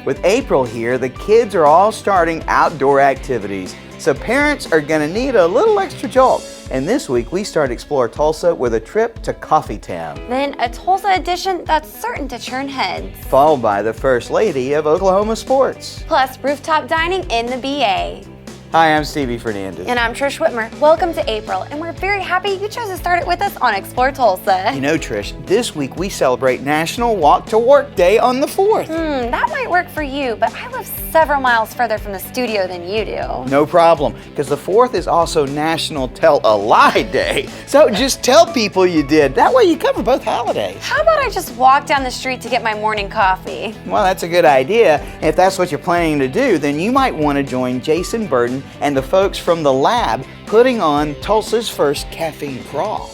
With April here, the kids are all starting outdoor activities, so parents are going to need a little extra jolt. And this week we start Explore Tulsa with a trip to Coffee Town. Then a Tulsa edition that's certain to turn heads. Followed by the First Lady of Oklahoma Sports. Plus rooftop dining in the BA. Hi, I'm Stevie Fernandez. And I'm Trish Whitmer. Welcome to April, and we're very happy you chose to start it with us on Explore Tulsa. You know, Trish, this week we celebrate National Walk to Work Day on the 4th. That might work for you, but I live several miles further from the studio than you do. No problem, because the 4th is also National Tell a Lie Day. So just tell people you did. That way you cover both holidays. How about I just walk down the street to get my morning coffee? Well, that's a good idea. If that's what you're planning to do, then you might want to join Jason Burton and the folks from the lab putting on Tulsa's first Caffeine Crawl.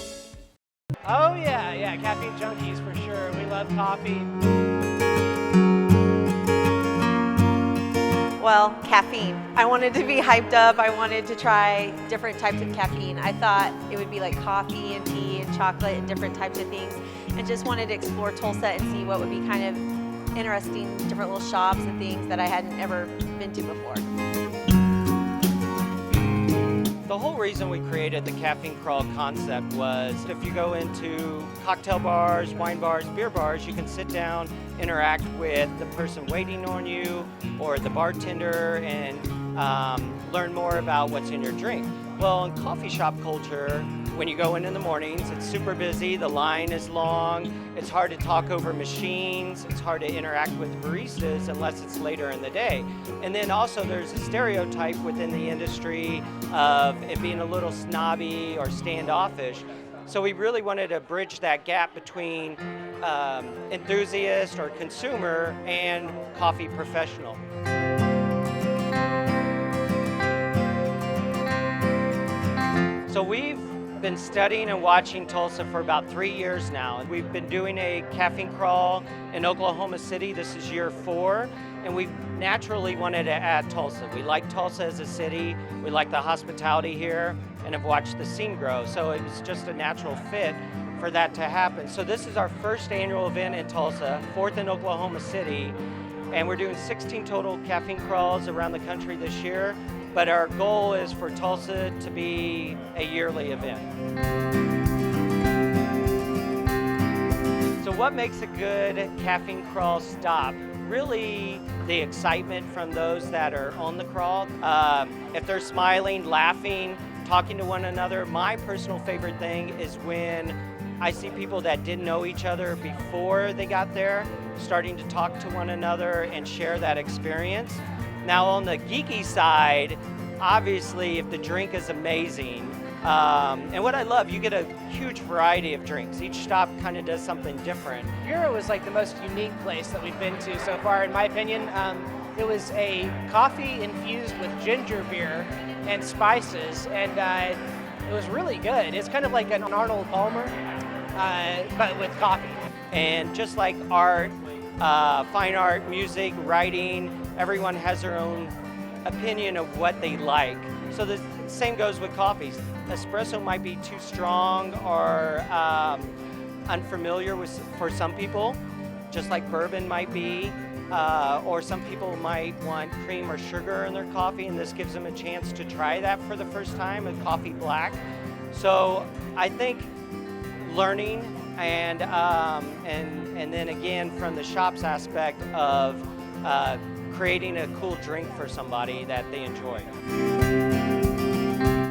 Oh yeah, caffeine junkies for sure. We love coffee. Well, caffeine. I wanted to be hyped up. I wanted to try different types of caffeine. I thought it would be like coffee and tea and chocolate and different types of things, and just wanted to explore Tulsa and see what would be kind of interesting, different little shops and things that I hadn't ever been to before. The whole reason we created the Caffeine Crawl concept was if you go into cocktail bars, wine bars, beer bars, you can sit down, interact with the person waiting on you or the bartender and learn more about what's in your drink. Well, in coffee shop culture, when you go in the mornings, it's super busy, the line is long, it's hard to talk over machines, it's hard to interact with baristas unless it's later in the day. And then also there's a stereotype within the industry of it being a little snobby or standoffish. So we really wanted to bridge that gap between enthusiast or consumer and coffee professional. So we've been studying and watching Tulsa for about 3 years now. We've been doing a caffeine crawl in Oklahoma City. This is year 4, and we naturally wanted to add Tulsa. We like Tulsa as a city, we like the hospitality here, and have watched the scene grow. So it was just a natural fit for that to happen. So this is our first annual event in Tulsa, 4th in Oklahoma City, and we're doing 16 total caffeine crawls around the country this year. But our goal is for Tulsa to be a yearly event. So what makes a good caffeine crawl stop? Really the excitement from those that are on the crawl. If they're smiling, laughing, talking to one another. My personal favorite thing is when I see people that didn't know each other before they got there, starting to talk to one another and share that experience. Now on the geeky side, obviously if the drink is amazing, and what I love, you get a huge variety of drinks. Each stop kind of does something different. Here was like the most unique place that we've been to so far, in my opinion. It was a coffee infused with ginger beer and spices, and it was really good. It's kind of like an Arnold Palmer, but with coffee. And just like art, fine art, music, writing, everyone has their own opinion of what they like. So the same goes with coffees. Espresso might be too strong or unfamiliar for some people, just like bourbon might be, or some people might want cream or sugar in their coffee, and this gives them a chance to try that for the first time, a coffee black. So I think learning and then again from the shops aspect of creating a cool drink for somebody that they enjoy.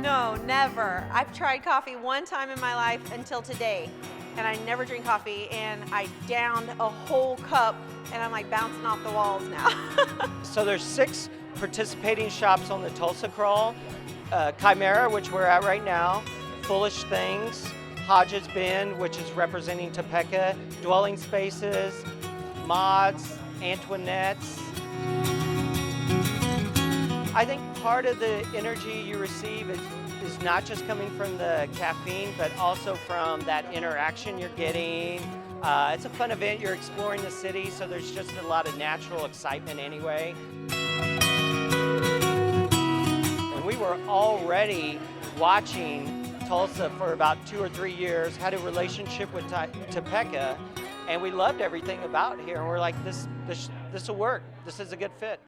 No, never. I've tried coffee one time in my life until today, and I never drink coffee, and I downed a whole cup, and I'm like bouncing off the walls now. So there's 6 participating shops on the Tulsa Crawl. Chimera, which we're at right now, Foolish Things, Hodges Bend, which is representing Topeka, Dwelling Spaces, Mods, Antoinette's. I think part of the energy you receive is not just coming from the caffeine, but also from that interaction you're getting. It's a fun event, you're exploring the city, so there's just a lot of natural excitement anyway. And we were already watching Tulsa for about 2 or 3 years, had a relationship with Topeka, and we loved everything about here. And we're like, this this will work. This is a good fit.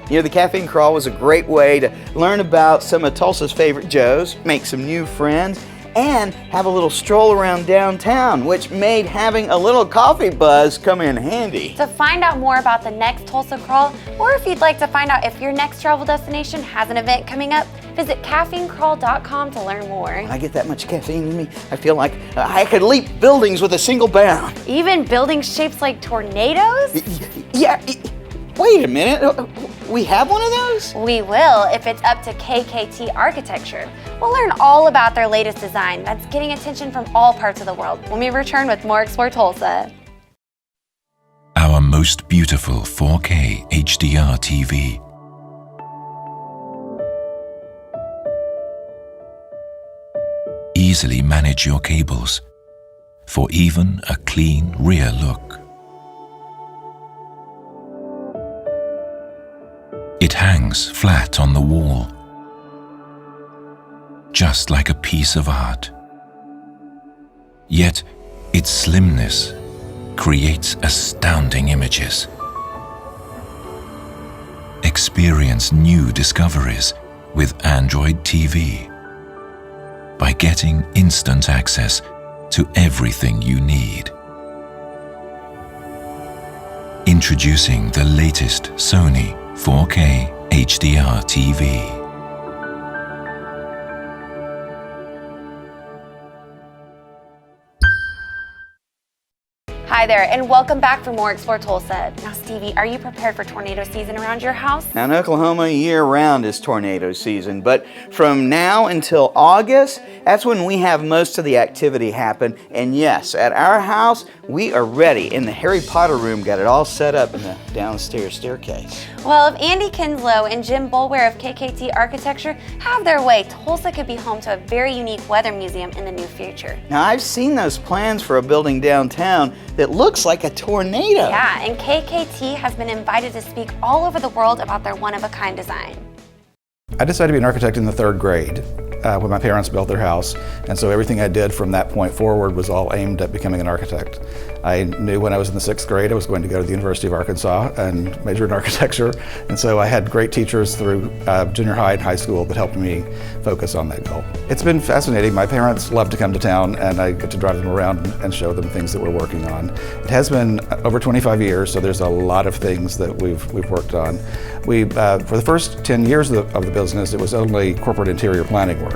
You know, the Caffeine Crawl was a great way to learn about some of Tulsa's favorite Joes, make some new friends, and have a little stroll around downtown, which made having a little coffee buzz come in handy. To find out more about the next Tulsa Crawl, or if you'd like to find out if your next travel destination has an event coming up, visit caffeinecrawl.com to learn more. When I get that much caffeine in me, I feel like I could leap buildings with a single bound. Even building shapes like tornadoes? Yeah, wait a minute. We have one of those? We will if it's up to KKT Architecture. We'll learn all about their latest design that's getting attention from all parts of the world when we return with more Explore Tulsa. Our most beautiful 4K HDR TV. Easily manage your cables for even a clean rear look. It hangs flat on the wall, just like a piece of art. Yet, its slimness creates astounding images. Experience new discoveries with Android TV by getting instant access to everything you need. Introducing the latest Sony 4K HDR TV. Hi there, and welcome back for more Explore Tulsa. Now, Stevie, are you prepared for tornado season around your house? Now in Oklahoma, year-round is tornado season, but from now until August, that's when we have most of the activity happen. And yes, at our house, we are ready. In the Harry Potter room, got it all set up in the downstairs staircase. Well, if Andy Kinslow and Jim Boulware of KKT Architecture have their way, Tulsa could be home to a very unique weather museum in the near future. Now I've seen those plans for a building downtown that looks like a tornado. Yeah, and KKT has been invited to speak all over the world about their one-of-a-kind design. I decided to be an architect in the 3rd grade when my parents built their house, and so everything I did from that point forward was all aimed at becoming an architect. I knew when I was in the 6th grade I was going to go to the University of Arkansas and major in architecture, and so I had great teachers through junior high and high school that helped me focus on that goal. It's been fascinating. My parents love to come to town, and I get to drive them around and show them things that we're working on. It has been over 25 years, so there's a lot of things that we've worked on. For the first 10 years of the business, it was only corporate interior planning work.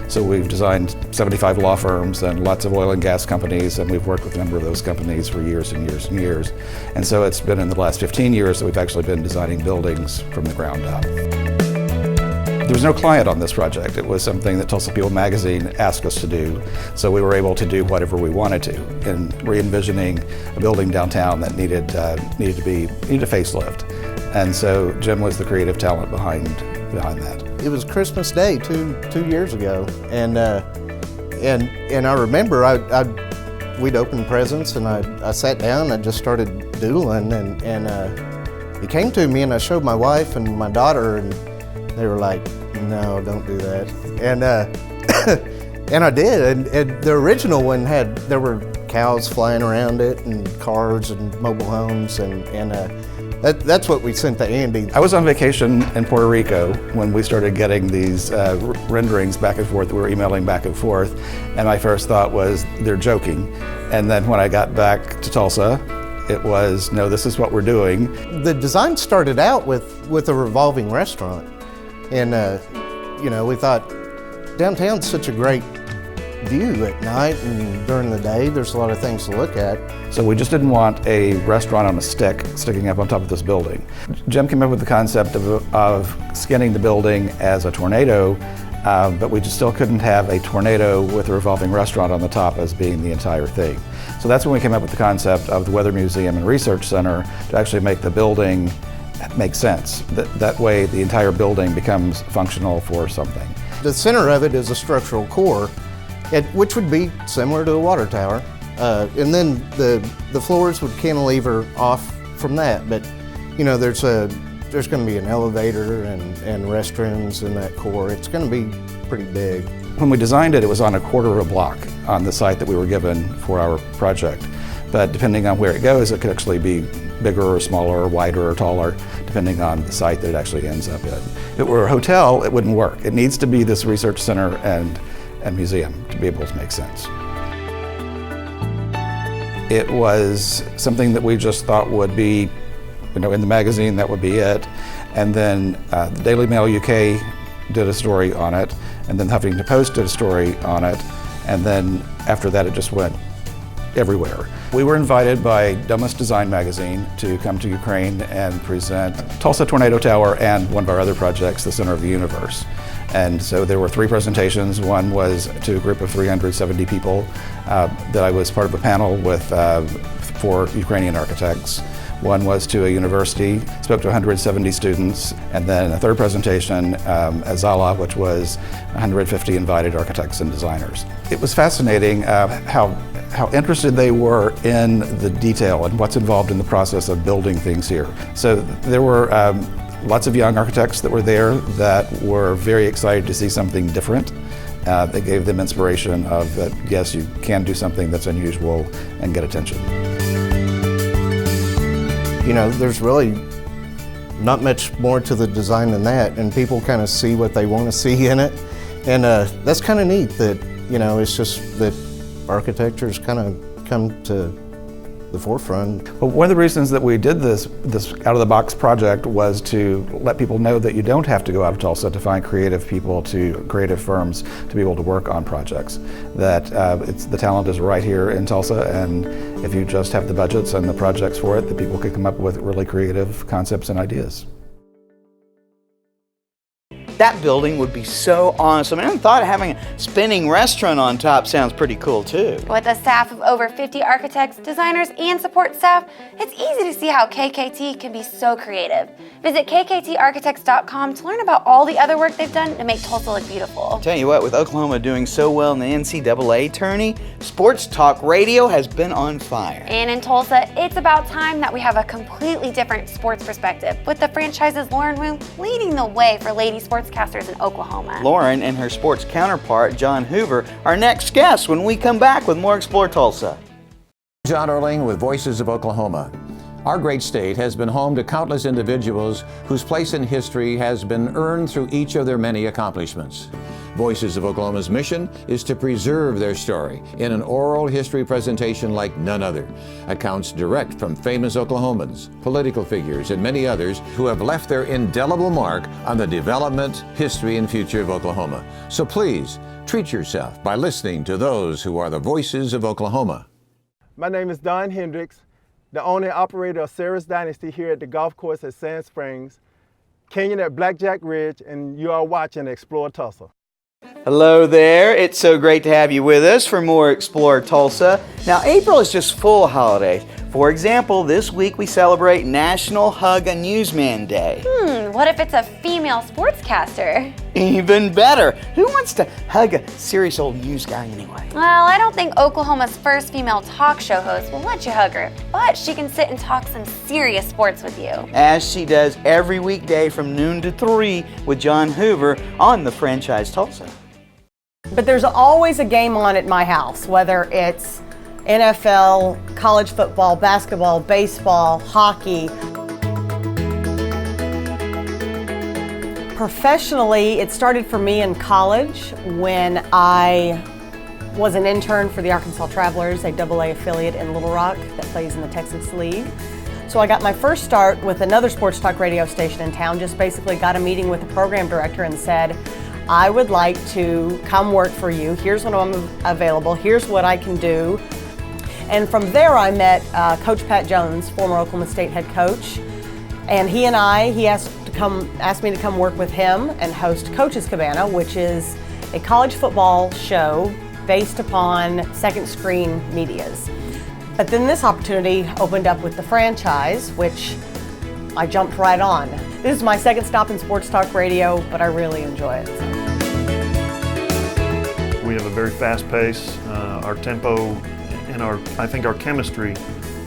So we've designed 75 law firms and lots of oil and gas companies, and we've worked with a number of those companies for years and years and years. And so it's been in the last 15 years that we've actually been designing buildings from the ground up. There was no client on this project. It was something that Tulsa People magazine asked us to do, so we were able to do whatever we wanted to in re-envisioning a building downtown that needed a facelift. And so Jim was the creative talent behind that. It was Christmas Day two years ago, and I remember we'd opened presents, and I sat down and I just started doodling, and it came to me, and I showed my wife and my daughter, and they were like, "No, don't do that." And and I did, and the original one there were cows flying around it, and cars and mobile homes, and that's what we sent to Andy. I was on vacation in Puerto Rico when we started getting these renderings back and forth. We were emailing back and forth, and my first thought was, they're joking. And then when I got back to Tulsa, it was, no, this is what we're doing. The design started out with a revolving restaurant, and we thought downtown's such a great view at night, and during the day there's a lot of things to look at. So we just didn't want a restaurant on a stick sticking up on top of this building. Jim came up with the concept of skinning the building as a tornado, but we just still couldn't have a tornado with a revolving restaurant on the top as being the entire thing. So that's when we came up with the concept of the Weather Museum and Research Center to actually make the building make sense. That way the entire building becomes functional for something. The center of it is a structural core, which would be similar to a water tower. And then the floors would cantilever off from that. But there's going to be an elevator and restrooms in that core. It's going to be pretty big. When we designed it, it was on a quarter of a block on the site that we were given for our project. But depending on where it goes, it could actually be bigger or smaller or wider or taller, depending on the site that it actually ends up in. If it were a hotel, it wouldn't work. It needs to be this research center and museum to be able to make sense. It was something that we just thought would be, in the magazine, that would be it. And then the Daily Mail UK did a story on it, and then Huffington Post did a story on it, and then after that it just went everywhere. We were invited by Dumbest Design magazine to come to Ukraine and present Tulsa Tornado Tower and one of our other projects, the Center of the Universe. And so there were 3 presentations. One was to a group of 370 people that I was part of a panel with 4 Ukrainian architects. One was to a university, spoke to 170 students, and then a third presentation at Zala, which was 150 invited architects and designers. It was fascinating how interested they were in the detail and what's involved in the process of building things here. So there were lots of young architects that were there that were very excited to see something different. They gave them inspiration of that, yes, you can do something that's unusual and get attention. There's really not much more to the design than that, and people kind of see what they want to see in it. And that's kind of neat that, it's just that architecture's kind of come to the forefront. Well, one of the reasons that we did this out-of-the-box project was to let people know that you don't have to go out of Tulsa to find creative firms to be able to work on projects. That the talent is right here in Tulsa, and if you just have the budgets and the projects for it, the people can come up with really creative concepts and ideas. That building would be so awesome. And I thought having a spinning restaurant on top sounds pretty cool too. With a staff of over 50 architects, designers, and support staff, it's easy to see how KKT can be so creative. Visit kktarchitects.com to learn about all the other work they've done to make Tulsa look beautiful. Tell you what, with Oklahoma doing so well in the NCAA tourney, sports talk radio has been on fire. And in Tulsa, it's about time that we have a completely different sports perspective, with the franchise's Lauren Wu leading the way for lady sportscasters in Oklahoma. Lauren and her sports counterpart, John Hoover, are next guests when we come back with more Explore Tulsa. John Erling with Voices of Oklahoma. Our great state has been home to countless individuals whose place in history has been earned through each of their many accomplishments. Voices of Oklahoma's mission is to preserve their story in an oral history presentation like none other. Accounts direct from famous Oklahomans, political figures, and many others who have left their indelible mark on the development, history, and future of Oklahoma. So please, treat yourself by listening to those who are the voices of Oklahoma. My name is Don Hendricks, the owner and operator of Sarah's Dynasty here at the golf course at Sand Springs, Canyon at Blackjack Ridge, and you are watching Explore Tulsa. Hello there. It's so great to have you with us for more Explore Tulsa. Now, April is just full of holidays. For example, this week we celebrate National Hug a Newsman Day. What if it's a female sportscaster? Even better. Who wants to hug a serious old news guy anyway? Well, I don't think Oklahoma's first female talk show host will let you hug her, but she can sit and talk some serious sports with you. As she does every weekday from noon to 3 with John Hoover on the Franchise Tulsa. But there's always a game on at my house, whether it's NFL, college football, basketball, baseball, hockey. Professionally, it started for me in college when I was an intern for the Arkansas Travelers, a AA affiliate in Little Rock that plays in the Texas League. So I got my first start with another sports talk radio station in town, just basically got a meeting with the program director and said, I would like to come work for you. Here's when I'm available. Here's what I can do. And from there I met Coach Pat Jones, former Oklahoma State head coach. And he asked me to come work with him and host Coach's Cabana, which is a college football show based upon second screen medias. But then this opportunity opened up with the franchise, which I jumped right on. This is my second stop in sports talk radio, but I really enjoy it. We have a very fast pace. Our tempo and I think our chemistry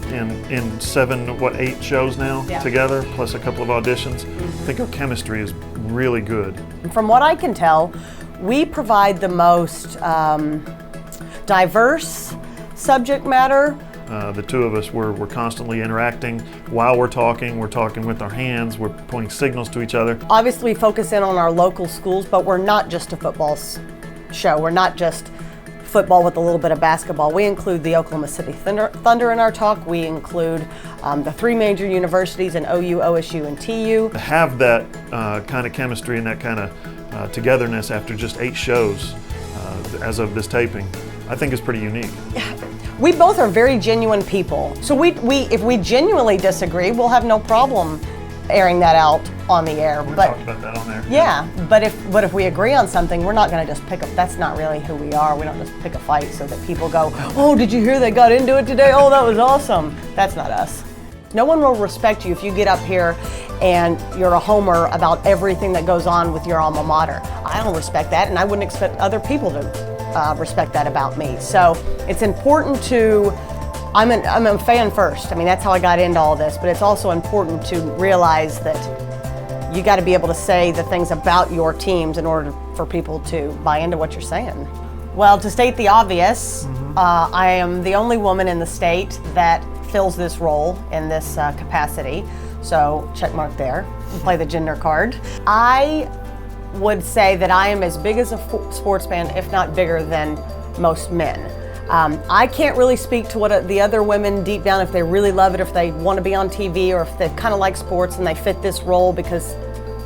in 8 shows now together, plus a couple of auditions. I think our chemistry is really good. From what I can tell, we provide the most diverse subject matter The two of us, we're constantly interacting. While we're talking with our hands, we're pointing signals to each other. Obviously, focus in on our local schools, but we're not just a football show. We're not just football with a little bit of basketball. We include the Oklahoma City Thunder in our talk. We include the three major universities in OU, OSU, and TU. To have that kind of chemistry and that kind of togetherness after just 8 shows as of this taping, I think is pretty unique. We both are very genuine people. So if we genuinely disagree, we'll have no problem airing that out on the air. We talked about that on there. Yeah, but if we agree on something, we're not going to just pick up. That's not really who we are. We don't just pick a fight so that people go, oh, did you hear they got into it today? Oh, that was awesome. That's not us. No one will respect you if you get up here and you're a homer about everything that goes on with your alma mater. I don't respect that, and I wouldn't expect other people to respect that about me. So it's important to, I'm a fan first. I mean, that's how I got into all this, but it's also important to realize that you got to be able to say the things about your teams in order for people to buy into what you're saying. Well, to state the obvious, I am the only woman in the state that fills this role in this capacity. So check mark there, play the gender card. I would say that I am as big as a sports fan, if not bigger than most men. I can't really speak to what the other women deep down, if they really love it, if they want to be on TV, or if they kind of like sports and they fit this role because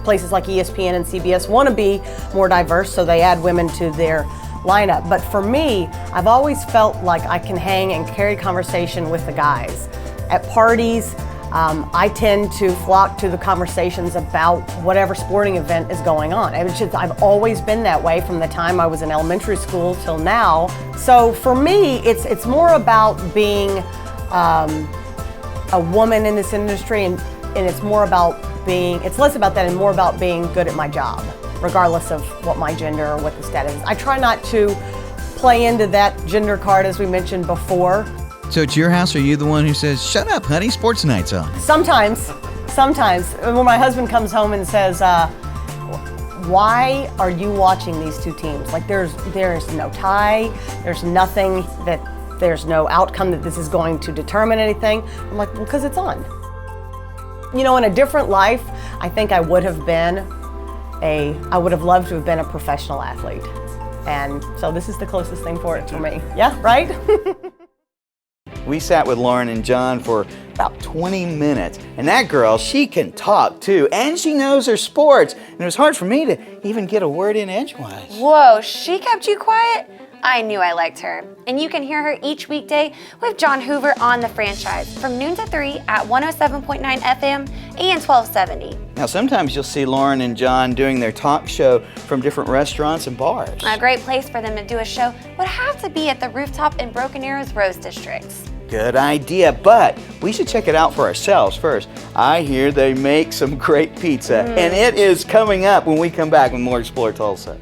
places like ESPN and CBS want to be more diverse, so they add women to their lineup. But for me, I've always felt like I can hang and carry conversation with the guys. At parties, I tend to flock to the conversations about whatever sporting event is going on. I've always been that way from the time I was in elementary school till now. So for me, it's more about being a woman in this industry, and it's less about that and more about being good at my job, regardless of what my gender or what the status is. I try not to play into that gender card, as we mentioned before. So at your house, are you the one who says, shut up, honey, sports night's on? Sometimes. When my husband comes home and says, why are you watching these two teams? Like there's no tie, there's no outcome that this is going to determine anything. I'm like, well, because it's on. You know, in a different life, I think I would have loved to have been a professional athlete. And so this is the closest thing for it for me. Yeah, right? We sat with Lauren and John for about 20 minutes, and that girl, she can talk too, and she knows her sports, and it was hard for me to even get a word in edgewise. Whoa, she kept you quiet? I knew I liked her. And you can hear her each weekday with John Hoover on The Franchise from noon to 3 at 107.9 FM and 1270. Now, sometimes you'll see Lauren and John doing their talk show from different restaurants and bars. A great place for them to do a show would have to be at the Rooftop in Broken Arrow's Rose District. Good idea, but we should check it out for ourselves first. I hear they make some great pizza, and it is coming up when we come back with more Explore Tulsa.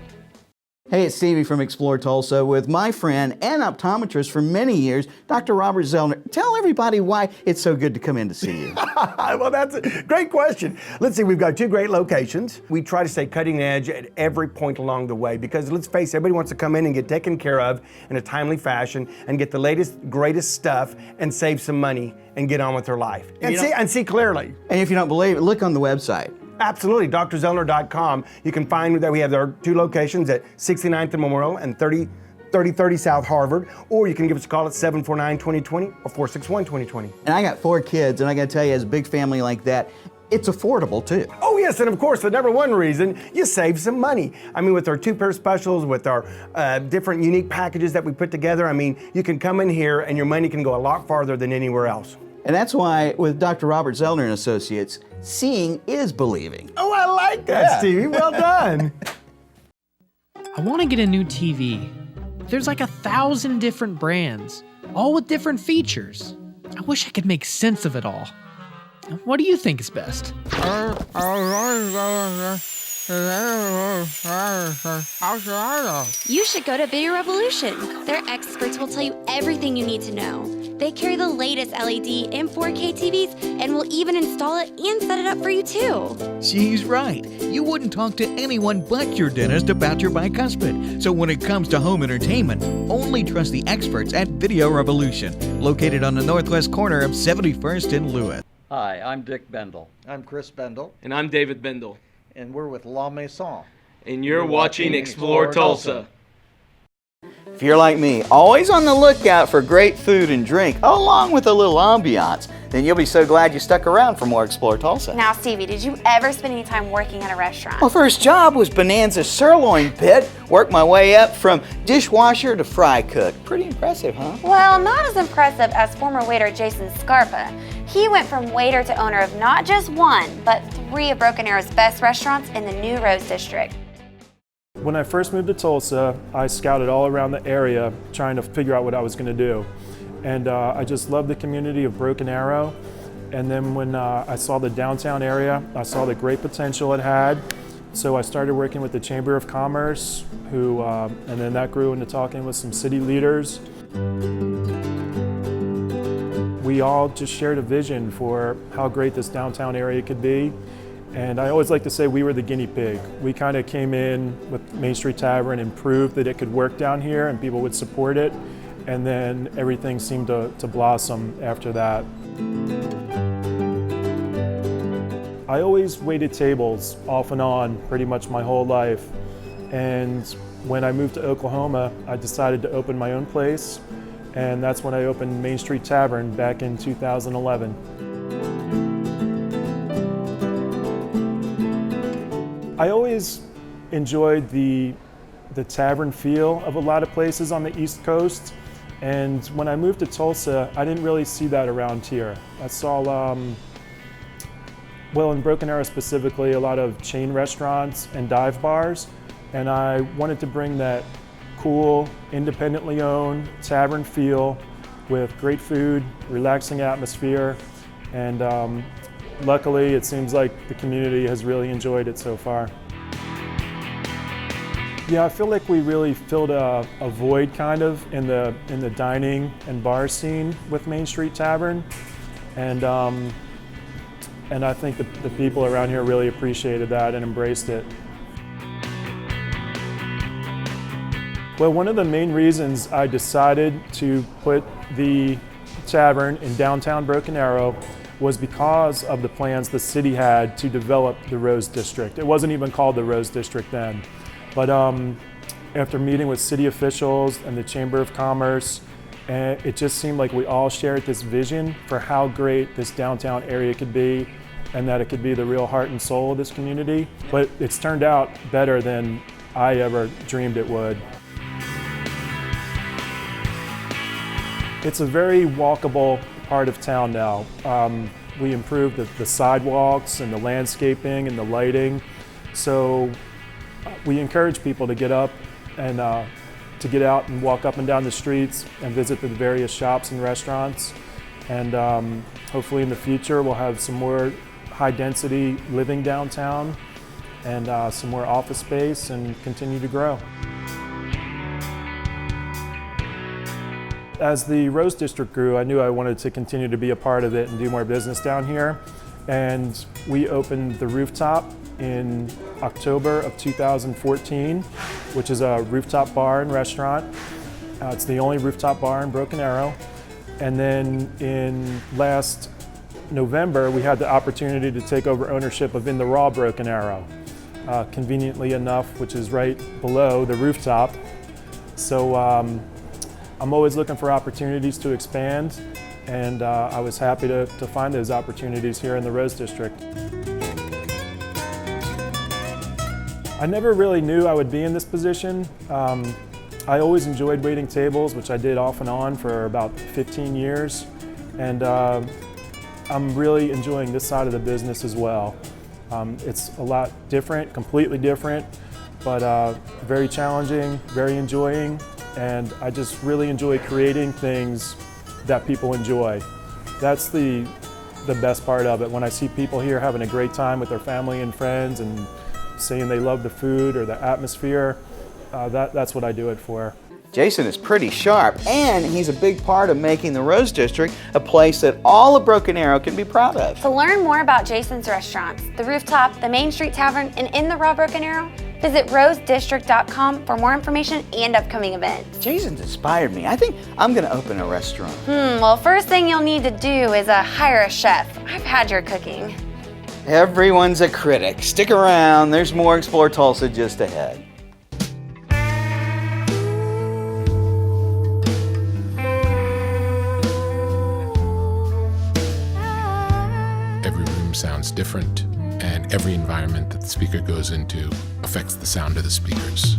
Hey, it's Stevie from Explore Tulsa with my friend and optometrist for many years, Dr. Robert Zellner. Tell everybody why it's so good to come in to see you. Well, that's a great question. Let's see, we've got 2 great locations. We try to stay cutting edge at every point along the way because let's face it, everybody wants to come in and get taken care of in a timely fashion and get the latest, greatest stuff and save some money and get on with their life and see clearly. And if you don't believe it, look on the website. Absolutely, drzellner.com. You can find that we have our 2 locations at 69th and Memorial and 3030 South Harvard, or you can give us a call at 749-2020 or 461-2020. And I got 4 kids, and I got to tell you, as a big family like that, it's affordable too. Oh yes, and of course, the number one reason, you save some money. I mean, with our 2-pair specials, with our different unique packages that we put together, I mean, you can come in here and your money can go a lot farther than anywhere else. And that's why with Dr. Robert Zellner and Associates, seeing is believing. Oh, I like that, Stevie. Well done. I want to get a new TV. There's like 1,000 different brands, all with different features. I wish I could make sense of it all. What do you think is best? You should go to Video Revolution. Their experts will tell you everything you need to know. They carry the latest LED and 4K TVs and will even install it and set it up for you too. She's right. You wouldn't talk to anyone but your dentist about your bicuspid. So when it comes to home entertainment, only trust the experts at Video Revolution, located on the northwest corner of 71st and Lewis. Hi, I'm Dick Bendel. I'm Chris Bendel. And I'm David Bendel. And we're with La Maison. And you're watching Explore Tulsa. If you're like me, always on the lookout for great food and drink, along with a little ambiance, then you'll be so glad you stuck around for more Explore Tulsa. Now, Stevie, did you ever spend any time working at a restaurant? My first job was Bonanza Sirloin Pit. Worked my way up from dishwasher to fry cook. Pretty impressive, huh? Well, not as impressive as former waiter Jason Scarpa. He went from waiter to owner of not just one, but 3 of Broken Arrow's best restaurants in the new Rose District. When I first moved to Tulsa, I scouted all around the area trying to figure out what I was going to do. And I just loved the community of Broken Arrow. And then when I saw the downtown area, I saw the great potential it had. So I started working with the Chamber of Commerce, and then that grew into talking with some city leaders. We all just shared a vision for how great this downtown area could be. And I always like to say we were the guinea pig. We kind of came in with Main Street Tavern and proved that it could work down here and people would support it. And then everything seemed to blossom after that. I always waited tables off and on pretty much my whole life. And when I moved to Oklahoma, I decided to open my own place. And that's when I opened Main Street Tavern back in 2011. I always enjoyed the tavern feel of a lot of places on the East Coast, and when I moved to Tulsa, I didn't really see that around here. I saw, well, in Broken Arrow specifically, a lot of chain restaurants and dive bars, and I wanted to bring that cool, independently owned tavern feel with great food, relaxing atmosphere, and luckily, it seems like the community has really enjoyed it so far. Yeah, I feel like we really filled a void kind of in the dining and bar scene with Main Street Tavern, and I think the people around here really appreciated that and embraced it. Well, one of the main reasons I decided to put the tavern in downtown Broken Arrow was because of the plans the city had to develop the Rose District. It wasn't even called the Rose District then. But after meeting with city officials and the Chamber of Commerce, it just seemed like we all shared this vision for how great this downtown area could be and that it could be the real heart and soul of this community. But it's turned out better than I ever dreamed it would. It's a very walkable part of town now. We improved the sidewalks and the landscaping and the lighting. So we encourage people to get up and to get out and walk up and down the streets and visit the various shops and restaurants. And hopefully in the future we'll have some more high density living downtown and some more office space and continue to grow. As the Rose District grew, I knew I wanted to continue to be a part of it and do more business down here. And we opened the Rooftop in October of 2014, which is a rooftop bar and restaurant. It's the only rooftop bar in Broken Arrow. And then in last November, we had the opportunity to take over ownership of In the Raw Broken Arrow, conveniently enough, which is right below the Rooftop. So I'm always looking for opportunities to expand, and I was happy to find those opportunities here in the Rose District. I never really knew I would be in this position. I always enjoyed waiting tables, which I did off and on for about 15 years, and I'm really enjoying this side of the business as well. It's a lot different, completely different, but very challenging, very enjoying. And I just really enjoy creating things that people enjoy. That's the best part of it. When I see people here having a great time with their family and friends and saying they love the food or the atmosphere, that's what I do it for. Jason is pretty sharp, and he's a big part of making the Rose District a place that all of Broken Arrow can be proud of. To learn more about Jason's restaurants, the Rooftop, the Main Street Tavern, and In the Raw Broken Arrow, visit rosedistrict.com for more information and upcoming events. Jason's inspired me. I think I'm going to open a restaurant. Well, first thing you'll need to do is hire a chef. I've had your cooking. Everyone's a critic. Stick around. There's more Explore Tulsa just ahead. Every room sounds different, and every environment that the speaker goes into affects the sound of the speakers.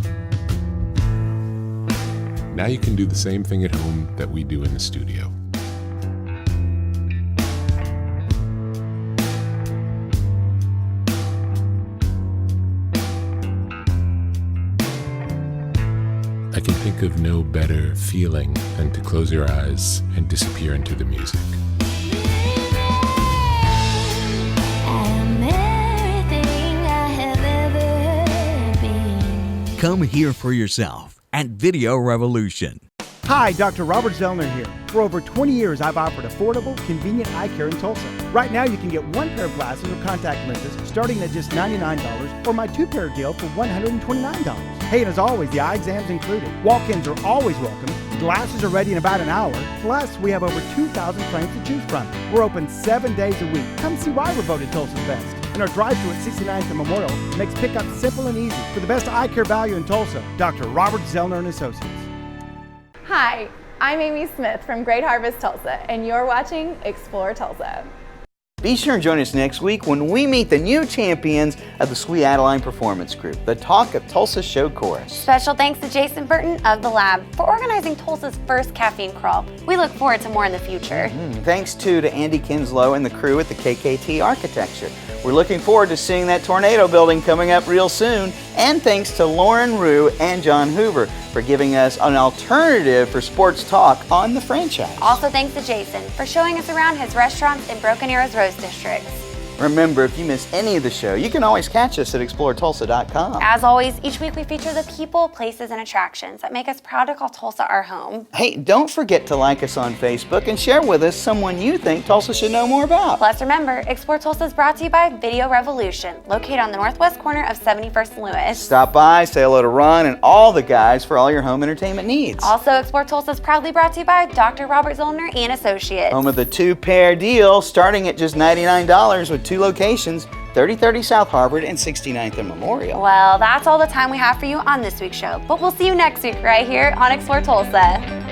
Now you can do the same thing at home that we do in the studio. I can think of no better feeling than to close your eyes and disappear into the music. Come hear for yourself at Video Revolution. Hi, Dr. Robert Zellner here. For over 20 years, I've offered affordable, convenient eye care in Tulsa. Right now, you can get one pair of glasses or contact lenses starting at just $99, or my two-pair deal for $129. Hey, and as always, the eye exam's included. Walk-ins are always welcome. Glasses are ready in about an hour. Plus, we have over 2,000 frames to choose from. We're open 7 days a week. Come see why we're voted Tulsa's best. And our drive-thru at 69th and Memorial makes pickup simple and easy. For the best eye care value in Tulsa, Dr. Robert Zellner and Associates. Hi, I'm Amy Smith from Great Harvest Tulsa, and you're watching Explore Tulsa. Be sure and join us next week when we meet the new champions of the Sweet Adeline Performance Group, the Talk of Tulsa Show Chorus. Special thanks to Jason Burton of The Lab for organizing Tulsa's first Caffeine Crawl. We look forward to more in the future. Thanks too to Andy Kinslow and the crew at the KKT Architecture. We're looking forward to seeing that tornado building coming up real soon. And thanks to Lauren Rue and John Hoover for giving us an alternative for sports talk on the franchise. Also thanks to Jason for showing us around his restaurants in Broken Arrow's Rose District. Remember, if you miss any of the show, you can always catch us at exploretulsa.com. As always, each week we feature the people, places, and attractions that make us proud to call Tulsa our home. Hey, don't forget to like us on Facebook and share with us someone you think Tulsa should know more about. Plus, remember, Explore Tulsa is brought to you by Video Revolution, located on the northwest corner of 71st and Lewis. Stop by, say hello to Ron and all the guys for all your home entertainment needs. Also, Explore Tulsa is proudly brought to you by Dr. Robert Zellner and Associates. Home of the two-pair deal, starting at just $99 with 2 locations, 3030 South Harvard and 69th and Memorial. Well, that's all the time we have for you on this week's show, but we'll see you next week right here on Explore Tulsa.